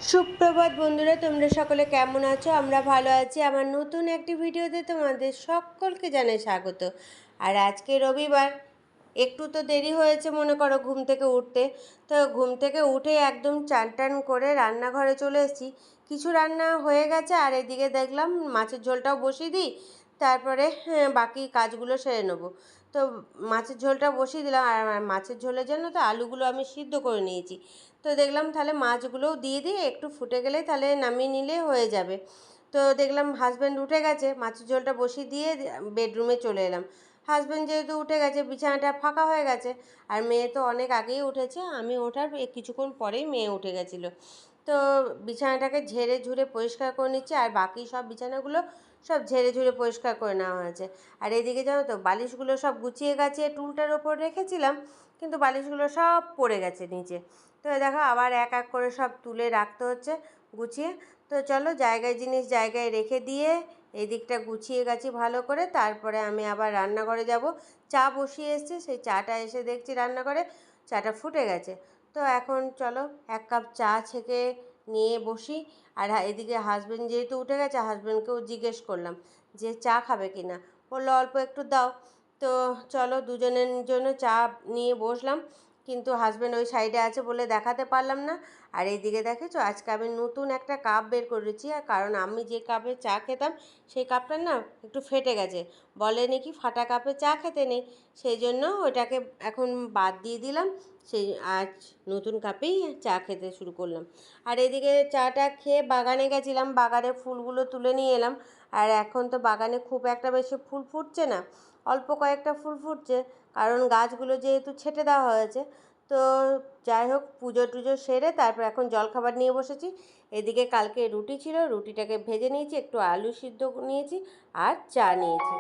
সুপ্রভাত বন্ধুরা, তোমরা সকলে কেমন আছো? আমরা ভালো আছি। আমার নতুন একটি ভিডিওতে তোমাদের সকলকে জানাই স্বাগত। আর আজকে রবিবার, একটু তো দেরি হয়েছে মনে করো ঘুম থেকে উঠতে। তো ঘুম থেকে উঠে একদম চান টান করে রান্নাঘরে চলে এসেছি। কিছু রান্না হয়ে গেছে আর এদিকে দেখলাম মাছের ঝোলটাও বসিয়ে দিই, তারপরে বাকি কাজগুলো সেরে নেবো। তো মাছের ঝোলটা বসিয়ে দিলাম, আর মাছের ঝোলের জন্য তো আলুগুলো আমি সিদ্ধ করে নিয়েছি। তো দেখলাম তাহলে মাছগুলোও দিয়ে দিয়ে একটু ফুটে গেলেই তাহলে নামিয়ে নিলে হয়ে যাবে। তো দেখলাম হাজব্যান্ড উঠে গেছে, মাছের ঝোলটা বসিয়ে দিয়ে বেডরুমে চলে এলাম। হাজব্যান্ড যেহেতু উঠে গেছে, বিছানাটা ফাঁকা হয়ে গেছে। আর মেয়ে তো অনেক আগেই উঠেছে, আমি ওঠার কিছুক্ষণ পরেই মেয়ে উঠে গেছিলো। তো বিছানাটাকে ঝেড়ে ঝুড়ে পরিষ্কার করে নিচ্ছি, আর বাকি সব বিছানাগুলো সব ঝেড়ে ঝুড়ে পরিষ্কার করে নেওয়া হয়েছে। আর এদিকে জানো তো, বালিশগুলো সব গুছিয়ে গাছিয়ে টুলটার ওপর রেখেছিলাম, কিন্তু বালিশগুলো সব পড়ে গেছে নিচে। তো দেখো আবার এক এক করে সব তুলে রাখতে হচ্ছে গুছিয়ে। তো চলো জায়গায় জিনিস জায়গায় রেখে দিয়ে এই দিকটা গুছিয়ে গেছি ভালো করে, তারপরে আমি আবার রান্নাঘরে যাব। চা বসিয়ে এসেছি, সেই চাটা এসে দেখছি রান্নাঘরে চাটা ফুটে গেছে। তো এখন চলো এক কাপ চা ছেঁকে নিয়ে বসি। আর এদিকে হাজব্যান্ড যেহেতু উঠে গেছে, হাজব্যান্ডকেও জিজ্ঞেস করলাম যে চা খাবে কি না। বললো অল্প একটু দাও। তো চলো দুজনের জন্য চা নিয়ে বসলাম, কিন্তু হাজব্যান্ড ওই সাইডে আছে বলে দেখাতে পারলাম না। আর এইদিকে দেখেছো আজকে আমি নতুন একটা কাপ বের করেছি, আর কারণ আমি যে কাপে চা খেতাম সেই কাপটা না একটু ফেটে গেছে। বলে নাকি ফাটা কাপে চা খেতে নেই, সেই জন্য ওটাকে এখন বাদ দিয়ে দিলাম। সেই আজ নতুন কাপেই চা খেতে শুরু করলাম। আর এদিকে চাটা খেয়ে বাগানে গেছিলাম, বাগানে ফুলগুলো তুলে নিয়ে এলাম। আর এখন তো বাগানে খুব একটা বেশি ফুল ফুটছে না, অল্প কয়েকটা ফুল ফুটছে, কারণ গাছগুলো যেহেতু ছেঁটে দেওয়া হয়েছে। তো যাই হোক, পুজো টুজো সেরে তারপর এখন জলখাবার নিয়ে বসেছি। এদিকে কালকে রুটি ছিল, রুটিটাকে ভেজে নিয়েছি, একটু আলু সিদ্ধ নিয়েছি আর চা নিয়েছি।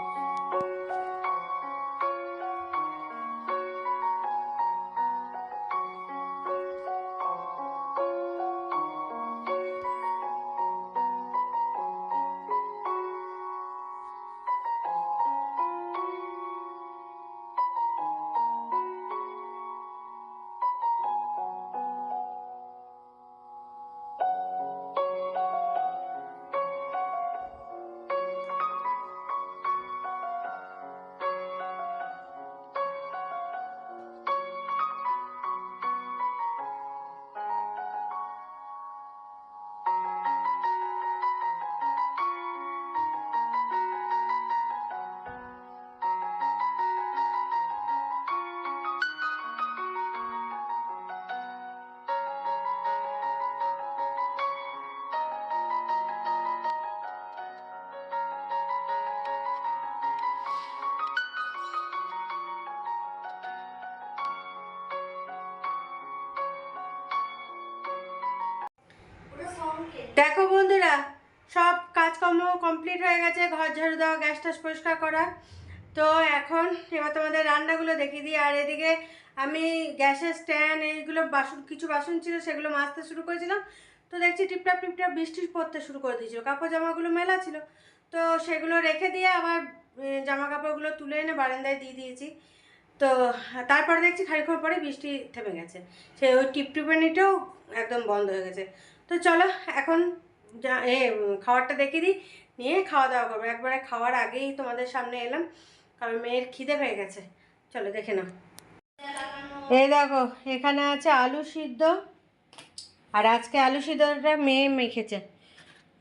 দেখো বন্ধুরা, সব কাজকর্ম কমপ্লিট হয়ে গেছে, ঘর ঝাড়ু দেওয়া, গ্যাস ট্যাস পরিষ্কার করা। তো এখন এবার তোমাদের রান্নাগুলো দেখিয়ে দিই। আর এদিকে আমি গ্যাসের স্ট্যান্ড এইগুলো কিছু বাসন ছিল সেগুলো মাজতে শুরু করেছিলাম। তো দেখছি টিপটাপ টিপটাপ বৃষ্টি পড়তে শুরু করে দিয়েছিল, কাপড় জামাগুলো মেলা ছিল। তো সেগুলো রেখে দিয়ে আবার জামা কাপড়গুলো তুলে এনে বারান্দায় দিয়ে দিয়েছি। তো তারপরে দেখছি খানিকক্ষণ পরে বৃষ্টি থেমে গেছে, সেই ওই টিপটিপানিটাও একদম বন্ধ হয়ে গেছে। তো চলো এখন খাবারটা দেখিয়ে দিই, নিয়ে খাওয়া দাওয়া করবো। একবারে খাওয়ার আগেই তোমাদের সামনে এলাম, কারণ মেয়ের খিদে পেয়ে গেছে। চলো দেখে নাও। এই দেখো এখানে আছে আলু সিদ্ধ, আর আজকে আলু সিদ্ধটা মেয়ে মেখেছে।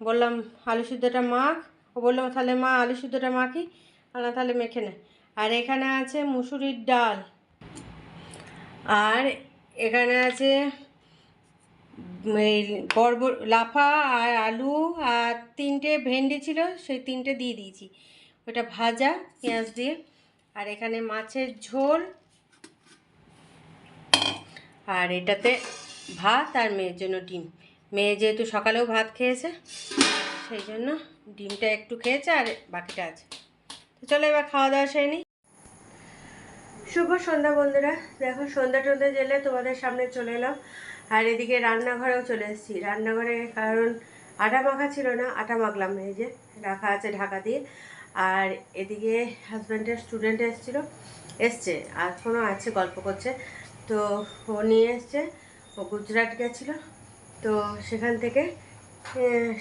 বললাম আলু সিদ্ধটা মাখ, ও বললো তাহলে মা আলু সিদ্ধটা মাখি, না তাহলে মেখে নে। আর এখানে আছে মুসুরির ডাল, আর এখানে আছে এই লাফা আর আলু, আর 3টে ভেন্ডি ছিল, সেই 3টে দিয়ে দিয়েছি, ওটা ভাজা পেঁয়াজ দিয়ে। আর এখানে মাছের ঝোল, আর এটাতে ভাত, আর মেয়ের জন্য ডিম। মেয়ে যেহেতু সকালেও ভাত খেয়েছে সেই জন্য ডিমটা একটু খেয়েছে, আর বাকিটা আছে। তো চলো এবার খাওয়া দাওয়া সেরে নিই। শুভ সন্ধ্যা বন্ধুরা, দেখো সন্ধ্যা টন্ধ্যা জেলে তোমাদের সামনে চলে এলাম। আর এদিকে রান্নাঘরেও চলে এসেছি। রান্নাঘরে কারণ আটা মাখা ছিল না, আটা মাখলাম, এই যে রাখা আছে ঢাকা দিয়ে। আর এদিকে হাজব্যান্ডের স্টুডেন্ট এসছে, এখনও আছে, গল্প করছে। তো ও নিয়ে এসছে, ও গুজরাট গেছিলো, তো সেখান থেকে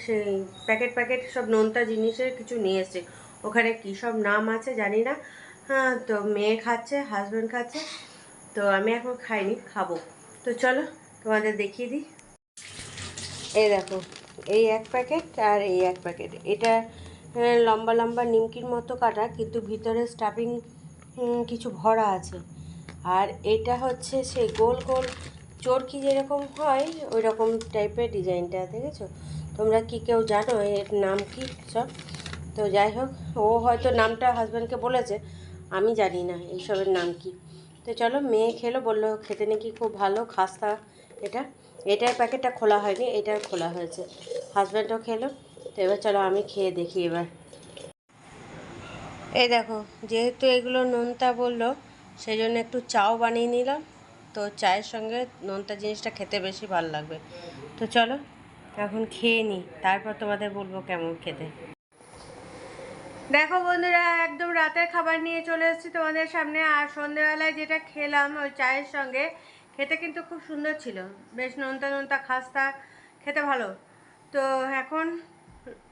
সেই প্যাকেট প্যাকেট সব নোনতা জিনিসের কিছু নিয়ে এসেছি। ওখানে কী সব নাম আছে জানি না। হ্যাঁ, তো মেয়ে খাচ্ছে, হাজব্যান্ড খাচ্ছে, তো আমি এখন খাইনি, খাবো। তো চলো তোমাদের দেখিয়ে দিই। এই দেখো, এই এক প্যাকেট আর এই এক প্যাকেট। এটা লম্বা লম্বা নিমকির মতো কাটা, কিন্তু ভিতরে স্টাফিং কিছু ভরা আছে। আর এটা হচ্ছে সেই গোল গোল চরকি যেরকম হয় ওই রকম টাইপের ডিজাইনটা, দেখেছো? তোমরা কি কেউ জানো এর নাম কি সব? তো যাই হোক, ও হয়তো নামটা হাজব্যান্ডকে বলেছে, আমি জানি না এইসবের নাম কি। তো চলো, মেয়ে খেলো, বললো খেতে নাকি খুব ভালো খাস্তা। এটার প্যাকেটটা খোলা হয়নি, এটার খোলা হয়েছে। হাজব্যান্ডও খেলো। তো এবার চলো আমি খেয়ে দেখি এবার। এই দেখো, যেহেতু এগুলো নোনতা বললো, সেই জন্য একটু চাও বানিয়ে নিলাম। তো চায়ের সঙ্গে নোনতা জিনিসটা খেতে বেশি ভালো লাগবে। তো চলো এখন খেয়ে নিই, তারপর তোমাদের বলবো কেমন খেতে। দেখো বন্ধুরা, একদম রাতের খাবার নিয়ে চলে এসেছি তোমাদের সামনে। আর সন্ধেবেলায় যেটা খেলাম ওই চায়ের সঙ্গে, খেতে কিন্তু খুব সুন্দর ছিল, বেশ নোনতা নোনতা খাস্তা, খেতে ভালো। তো এখন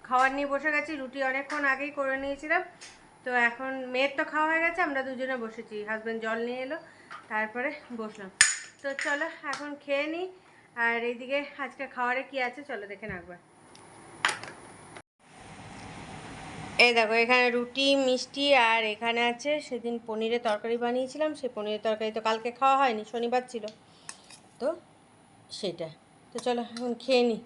খাবার নিয়ে বসে গেছি, রুটি অনেকক্ষণ আগেই করে নিয়েছিলাম। তো এখন মেয়ের তো খাওয়া হয়ে গেছে, আমরা দুজনে বসেছি, হাজব্যান্ড জল নিয়ে এলো, তারপরে বসলাম। তো চলো এখন খেয়ে নিই। আর এইদিকে আজকে খাবারে কি আছে চলো দেখে নাকবার। এই দেখো, এখানে রুটি মিষ্টি, আর এখানে আছে সেদিন পনিরের তরকারি বানিয়েছিলাম, সেই পনিরের তরকারি তো কালকে খাওয়া হয়নি, শনিবার ছিল, তো সেটা। তো চলো এখন খেয়ে নিই।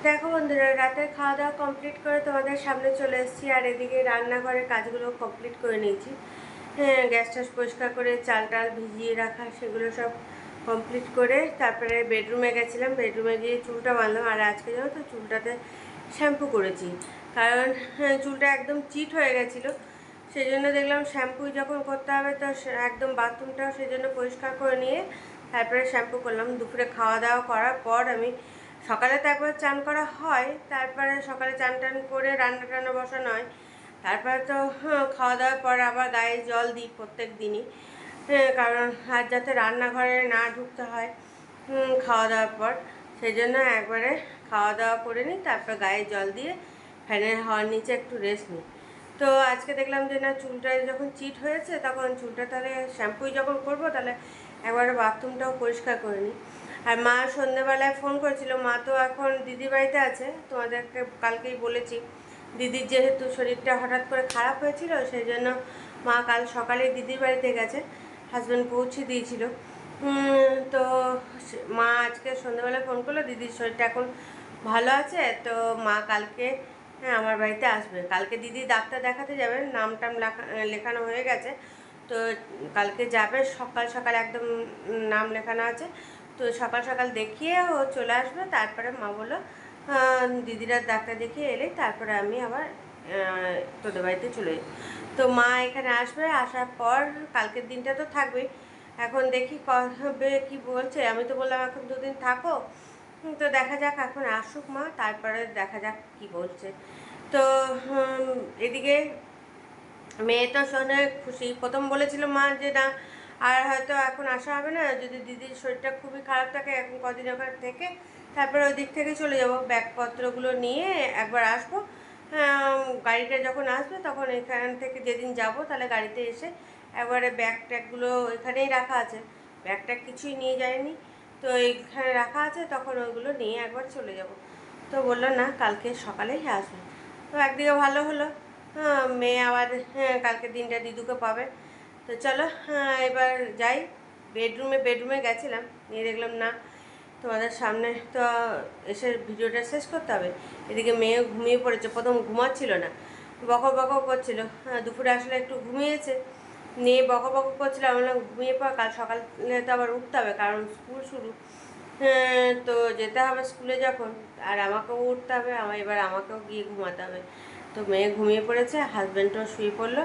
দেখো বন্ধুরা, রাতের খাওয়া দাওয়া কমপ্লিট করে তোমাদের সামনে চলে এসেছি। আর এদিকে রান্নাঘরের কাজগুলো কমপ্লিট করে নিয়েছি। হ্যাঁ, গ্যাস ট্যাস পরিষ্কার করে চাল টাল ভিজিয়ে রাখা সেগুলো সব কমপ্লিট করে তারপরে বেডরুমে গেছিলাম। বেডরুমে গিয়ে চুলটা বাঁধলাম। আর আজকে জানো তো চুলটাতে শ্যাম্পু করেছি, কারণ চুলটা একদম চিট হয়ে গেছিলো। সেই জন্য দেখলাম শ্যাম্পু যখন করতে হবে তো একদম বাথরুমটাও সেই জন্য পরিষ্কার করে নিয়ে তারপরে শ্যাম্পু করলাম। দুপুরে খাওয়া দাওয়া করার পর আমি সকালে তো একবার চান করা হয়, তারপরে সকালে চান টান করে রান্না টান্না বসানো হয়, তারপরে তো খাওয়া দাওয়ার পর আবার গায়ে জল দিই প্রত্যেক দিনই। কারণ আর যাতে রান্নাঘরে না ঢুকতে হয় খাওয়া দাওয়ার পর, সেই জন্য একবারে খাওয়া দাওয়া করে নিই, তারপর গায়ে জল দিয়ে ফ্যানের হাওয়ার নিচে একটু রেস্ট নিই। তো আজকে দেখলাম যে না, চুলটা যখন চিট হয়েছে তখন চুলটা তাহলে শ্যাম্পুই যখন করবো তাহলে একবারে বাথরুমটাও পরিষ্কার করে নিই। আর মা সন্ধ্যেবেলায় ফোন করেছিল, মা তো এখন দিদির বাড়িতে আছে, তোমাদেরকে কালকেই বলেছি। দিদির যেহেতু শরীরটা হঠাৎ করে খারাপ হয়েছিল, সেই জন্য মা কাল সকালে দিদির বাড়িতে গেছে, হাজব্যান্ড পৌঁছে দিয়েছিল। তো মা আজকে সন্ধ্যেবেলায় ফোন করলো, দিদির শরীরটা এখন ভালো আছে, তো মা কালকে আমার বাড়িতে আসবে। কালকে দিদি ডাক্তার দেখাতে যাবে, নাম টাম লেখানো হয়ে গেছে। তো কালকে যাবে সকাল সকাল, একদম নাম লেখানো আছে। তো সকাল সকাল দেখিয়ে ও চলে আসবে। তারপরে মা বললো দিদিরা ডাক্তার দেখিয়ে এলেই তারপরে আমি আবার তোদের বাড়িতে চলে যাই। তো মা এখানে আসবে, আসার পর কালকের দিনটা তো থাকবেই। এখন দেখি কবে কি বলছে, আমি তো বললাম এখন দুদিন থাকো। তো দেখা যাক, এখন আসুক মা, তারপরে দেখা যাক কি বলছে। তো এদিকে মেয়ে তো শুনে খুশি। প্রথম বলেছিল মা যে না, আর হয়তো এখন আসা হবে না, যদি দিদির শরীরটা খুবই খারাপ থাকে এখন কদিন ওখানে থেকে তারপরে ওই দিক থেকে চলে যাব, ব্যাগপত্রগুলো নিয়ে একবার আসবো। গাড়িটা যখন আসবে তখন এখান থেকে যেদিন যাব তাহলে গাড়িতে এসে একবারে ব্যাগ ট্যাগগুলো এখানেই রাখা আছে, ব্যাগ ট্যাগ কিছুই নিয়ে যায়নি, তো এইখানে রাখা আছে, তখন ওইগুলো নিয়ে একবার চলে যাব। তো বললো না, কালকে সকালেই আসবে। তো একদিকে ভালো হলো, মেয়ে আবার কালকে দিনটা দিদুকে পাবে। তো চলো এবার যাই। বেডরুমে গেছিলাম, নিয়ে দেখলাম না, তোমাদের সামনে তো এসে ভিডিওটা শেষ করতে হবে। এদিকে মেয়ে ঘুমিয়ে পড়েছে, প্রথম ঘুমাচ্ছিল না, বকর বকর করছিল। দুপুরে আসলে একটু ঘুমিয়েছে, নিয়ে বকর বকর করছিল। আমি বললাম ঘুমিয়ে পড়, কাল সকালে তো আবার উঠতে হবে, কারণ স্কুল শুরু। তো যেতে হবে স্কুলে যখন, আর আমাকেও উঠতে হবে, এবার আমাকেও গিয়ে ঘুমাতে হবে। তো মেয়ে ঘুমিয়ে পড়েছে, হাজব্যান্ডও শুয়ে পড়লো।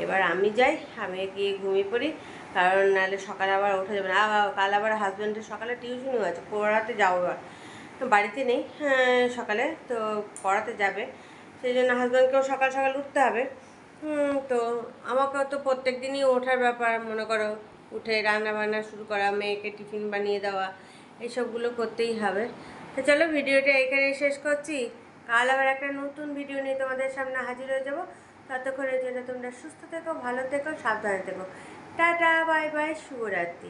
এবার আমি যাই, আমি গিয়ে ঘুমিয়ে পড়ি, কারণ নাহলে সকালে আবার উঠে যাবে না। কাল আবার হাজব্যান্ডের সকালে টিউশনও আছে, পড়াতে যাবো। এবার বাড়িতে নেই সকালে, তো পড়াতে যাবে, সেই জন্য হাজব্যান্ডকেও সকাল সকাল উঠতে হবে। তো আমাকেও তো প্রত্যেক দিনই ওঠার ব্যাপার, মনে করো উঠে রান্না বান্না শুরু করা, মেয়েকে টিফিন বানিয়ে দেওয়া, এইসবগুলো করতেই হবে। তো চলো ভিডিওটা এখানেই শেষ করছি। কাল আবার একটা নতুন ভিডিও নিয়ে তোমাদের সামনে হাজির হয়ে যাবো। ততক্ষণের জন্য তোমরা সুস্থ থেকো, ভালো থেকো, সাবধানে থেকো। টাটা, বাই বাই, শুভরাত্রি।